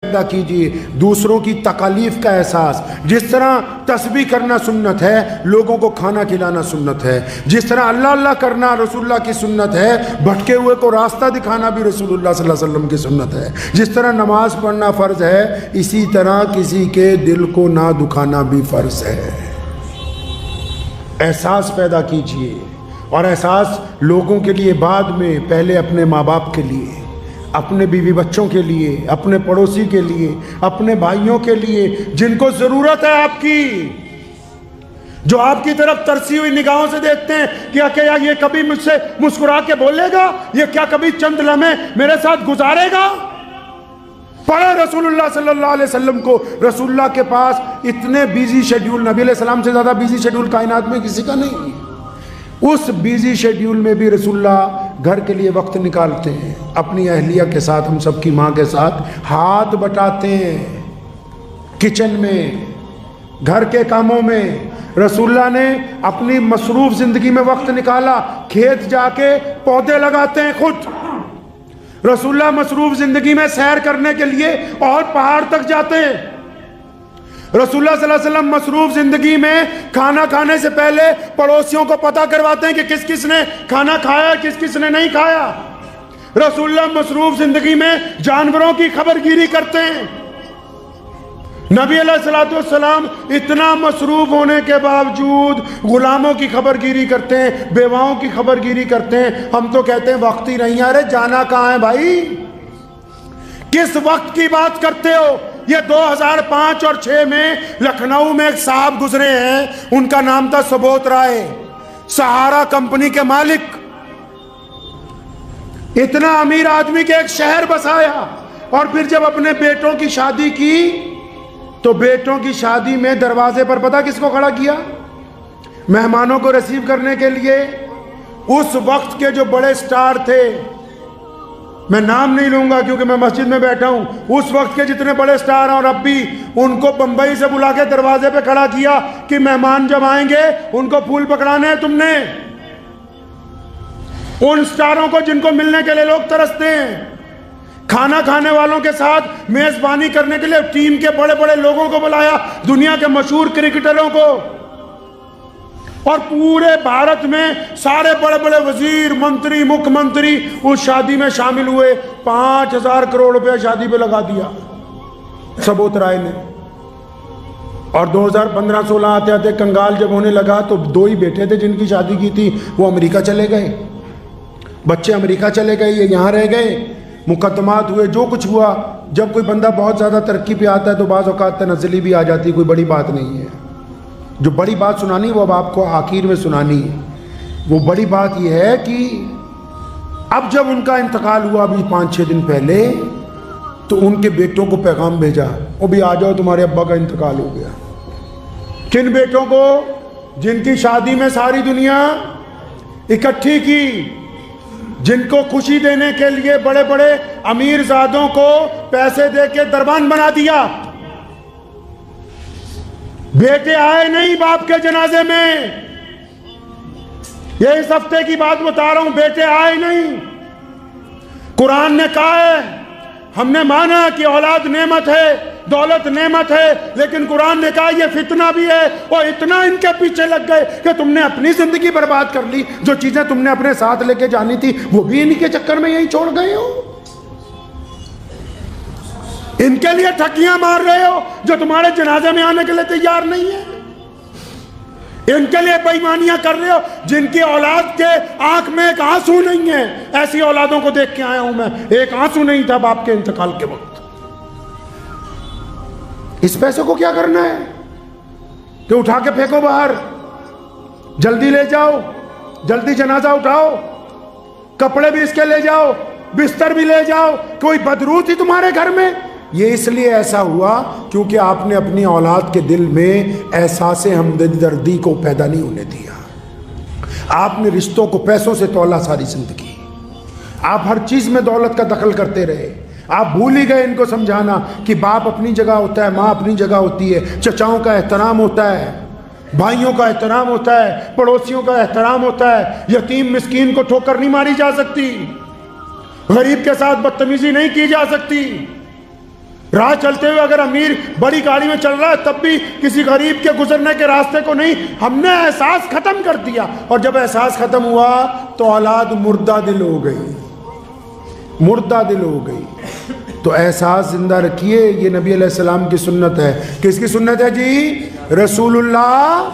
پیدا کیجیے، دوسروں کی تکالیف کا احساس. جس طرح تسبیح کرنا سنت ہے، لوگوں کو کھانا کھلانا سنت ہے. جس طرح اللہ اللہ کرنا رسول اللہ کی سنت ہے، بھٹکے ہوئے کو راستہ دکھانا بھی رسول اللہ صلی اللہ علیہ وسلم کی سنت ہے. جس طرح نماز پڑھنا فرض ہے، اسی طرح کسی کے دل کو نہ دکھانا بھی فرض ہے. احساس پیدا کیجیے، اور احساس لوگوں کے لیے بعد میں، پہلے اپنے ماں باپ کے لیے، اپنے بیوی بچوں کے لیے، اپنے پڑوسی کے لیے، اپنے بھائیوں کے لیے جن کو ضرورت ہے آپ کی، جو آپ کی طرف ترسی ہوئی نگاہوں سے دیکھتے ہیں کہ کیا یہ کبھی مجھ سے مسکرا کے بولے گا، یہ کیا کبھی چند لمحے میرے ساتھ گزارے گا. پڑھے رسول اللہ صلی اللہ علیہ وسلم کو. رسول اللہ کے پاس اتنے بیزی شیڈیول، نبی علیہ السلام سے زیادہ بیزی شیڈیول کائنات میں کسی کا نہیں. اس بیزی شیڈیول میں بھی رسول اللہ گھر کے لیے وقت نکالتے ہیں، اپنی اہلیہ کے ساتھ، ہم سب کی ماں کے ساتھ ہاتھ بٹاتے ہیں. کچن میں، گھر کے کاموں میں رسول اللہ نے اپنی مصروف زندگی میں وقت نکالا. کھیت جا کے پودے لگاتے ہیں خود. رسول اللہ مصروف زندگی میں سیر کرنے کے لیے اور پہاڑ تک جاتے ہیں. رسول اللہ صلی اللہ علیہ وسلم مصروف زندگی میں کھانا کھانے سے پہلے پڑوسیوں کو پتہ کرواتے ہیں کہ کس کس نے کھانا کھایا، کس کس نے نہیں کھایا. رسول اللہ مصروف زندگی میں جانوروں کی خبرگیری کرتے ہیں. نبی علیہ السلام اتنا مصروف ہونے کے باوجود غلاموں کی خبرگیری کرتے ہیں، بیواؤں کی خبرگیری کرتے ہیں. ہم تو کہتے ہیں وقت ہی نہیں. ارے جانا کہاں ہے بھائی؟ کس وقت کی بات کرتے ہو؟ یہ 2005 اور 6 میں لکھنؤ میں ایک صاحب گزرے ہیں، ان کا نام تھا سبوت رائے، سہارا کمپنی کے مالک. اتنا امیر آدمی کے ایک شہر بسایا، اور پھر جب اپنے بیٹوں کی شادی کی تو بیٹوں کی شادی میں دروازے پر پتہ کس کو کھڑا کیا؟ مہمانوں کو ریسیو کرنے کے لیے اس وقت کے جو بڑے سٹار تھے، میں نام نہیں لوں گا کیونکہ میں مسجد میں بیٹھا ہوں، اس وقت کے جتنے بڑے سٹار ہیں اور اب بھی، ان کو بمبئی سے بلا کے دروازے پہ کھڑا کیا کہ مہمان جب آئیں گے ان کو پھول پکڑانے ہیں تم نے. ان سٹاروں کو جن کو ملنے کے لیے لوگ ترستے ہیں. کھانا کھانے والوں کے ساتھ میزبانی کرنے کے لیے ٹیم کے بڑے بڑے لوگوں کو بلایا، دنیا کے مشہور کرکٹروں کو. اور پورے بھارت میں سارے بڑے بڑے وزیر، منتری، مکھ منتری اس شادی میں شامل ہوئے. 5,000 کروڑ روپے شادی پہ لگا دیا سبوت رائے نے. اور 2015-16 آتے آتے کنگال جب ہونے لگا تو 2 ہی بیٹے تھے جن کی شادی کی تھی، وہ امریکہ چلے گئے. بچے امریکہ چلے گئے، یہ یہاں رہ گئے. مقدمات ہوئے، جو کچھ ہوا. جب کوئی بندہ بہت زیادہ ترقی پہ آتا ہے تو بعض اوقات تنزلی بھی آ جاتی، کوئی بڑی بات نہیں ہے. جو بڑی بات سنانی وہ اب آپ کو آخر میں سنانی ہے. وہ بڑی بات یہ ہے کہ اب جب ان کا انتقال ہوا ابھی 5-6 دن پہلے، تو ان کے بیٹوں کو پیغام بھیجا، وہ بھی آ جاؤ تمہارے ابا کا انتقال ہو گیا. کن بیٹوں کو؟ جن کی شادی میں ساری دنیا اکٹھی کی، جن کو خوشی دینے کے لیے بڑے بڑے امیر زادوں کو پیسے دے کے دربان بنا دیا. بیٹے آئے نہیں باپ کے جنازے میں. یہ اس ہفتے کی بات بتا رہا ہوں، بیٹے آئے نہیں. قرآن نے کہا ہے، ہم نے مانا کہ اولاد نعمت ہے، دولت نعمت ہے، لیکن قرآن نے کہا یہ فتنہ بھی ہے. اور اتنا ان کے پیچھے لگ گئے کہ تم نے اپنی زندگی برباد کر لی. جو چیزیں تم نے اپنے ساتھ لے کے جانی تھی وہ بھی ان کے چکر میں یہی چھوڑ گئے ہو. ان کے لیے ٹھکیاں مار رہے ہو جو تمہارے جنازے میں آنے کے لیے تیار نہیں ہے. ان کے لیے بے ایمانیاں کر رہے ہو جن کی اولاد کے آنکھ میں ایک آنسو نہیں ہے. ایسی اولادوں کو دیکھ کے آیا ہوں میں، ایک آنسو نہیں تھا باپ کے انتقال کے وقت. اس پیسے کو کیا کرنا ہے کہ اٹھا کے پھینکو باہر، جلدی لے جاؤ، جلدی جنازہ اٹھاؤ، کپڑے بھی اس کے لے جاؤ، بستر بھی لے جاؤ. کوئی بدرو تھی تمہارے گھر میں؟ یہ اس لیے ایسا ہوا کیونکہ آپ نے اپنی اولاد کے دل میں احساس ہمدردی کو پیدا نہیں ہونے دیا. آپ نے رشتوں کو پیسوں سے تولا ساری زندگی. آپ ہر چیز میں دولت کا دخل کرتے رہے. آپ بھول ہی گئے ان کو سمجھانا کہ باپ اپنی جگہ ہوتا ہے، ماں اپنی جگہ ہوتی ہے، چچاؤں کا احترام ہوتا ہے، بھائیوں کا احترام ہوتا ہے، پڑوسیوں کا احترام ہوتا ہے. یتیم مسکین کو ٹھوکر نہیں ماری جا سکتی، غریب کے ساتھ بدتمیزی نہیں کی جا سکتی. راہ چلتے ہوئے اگر امیر بڑی گاڑی میں چل رہا ہے تب بھی کسی غریب کے گزرنے کے راستے کو نہیں، ہم نے احساس ختم کر دیا، اور جب احساس ختم ہوا تو اولاد مردہ دل ہو گئی، مردہ دل ہو گئی۔ تو احساس زندہ رکھیے، یہ نبی علیہ السلام کی سنت ہے۔ کس کی سنت ہے جی؟ رسول اللہ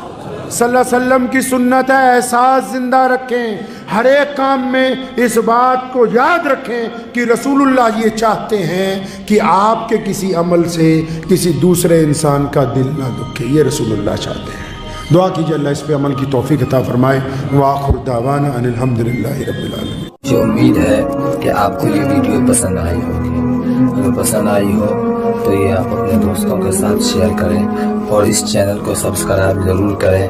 صلی اللہ علیہ وسلم کی سنت ہے۔ احساس زندہ رکھیں، ہر ایک کام میں اس بات کو یاد رکھیں کہ رسول اللہ یہ چاہتے ہیں کہ آپ کے کسی عمل سے کسی دوسرے انسان کا دل نہ دکھے، یہ رسول اللہ چاہتے ہیں۔ دعا کیجیے اللہ اس پہ عمل کی توفیق عطا فرمائے۔ وآخر دعوانا ان الحمدللہ رب العالمین۔ مجھے امید ہے کہ آپ کو یہ ویڈیو پسند آئی ہوگی۔ اگر پسند آئی ہو تو یہ آپ اپنے دوستوں کے ساتھ شیئر کریں اور اس چینل کو سبسکرائب ضرور کریں۔